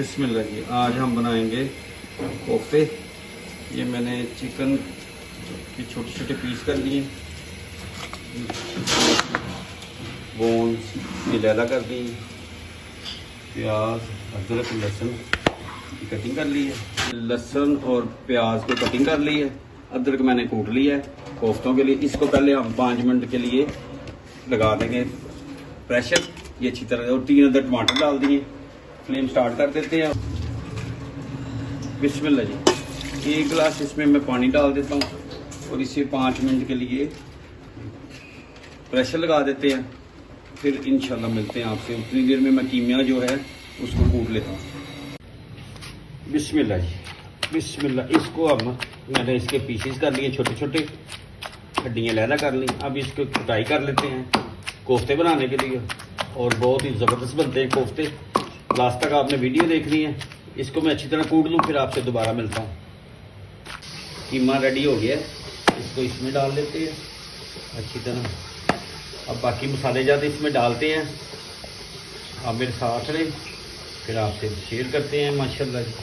बिस्मिल्लाह जी, आज हम बनाएंगे कोफ्ते। ये मैंने चिकन के छोटे छोटे पीस कर लिए, बोन ये लैला कर दी, प्याज अदरक लहसुन की कटिंग कर ली है। लहसुन और प्याज को कटिंग कर ली है, अदरक मैंने कूट लिया है कोफ्तों के लिए। इसको पहले हम 5 मिनट के लिए लगा देंगे प्रेशर, ये अच्छी तरह। और 3 अदर टमाटर डाल दिए। फ्लेम स्टार्ट कर देते हैं। बिस्मिल्लाह जी, 1 गिलास इसमें मैं पानी डाल देता हूँ और इसे 5 मिनट के लिए प्रेशर लगा देते हैं। फिर इंशाल्लाह मिलते हैं आपसे। उतनी देर में मैं कीमिया जो है उसको कूट लेता हूँ। बिस्मिल्लाह जी, बिस्मिल्लाह। इसको अब मैंने इसके पीसेस कर लिए छोटे छोटे, हड्डियाँ लैला कर ली। अब इसको कुटाई कर लेते हैं कोफ्ते बनाने के लिए, और बहुत ही ज़बरदस्त बनते हैं कोफ्ते। लास्ट तक आपने वीडियो देखनी है। इसको मैं अच्छी तरह कूट लूँ, फिर आपसे दोबारा मिलता हूँ। कीमा रेडी हो गया है, इसको इसमें डाल देते हैं अच्छी तरह। अब बाकी मसाले जाते इसमें डालते हैं। आप मेरे साथ रहें, फिर आपसे शेयर करते हैं। माशाल्लाह जी।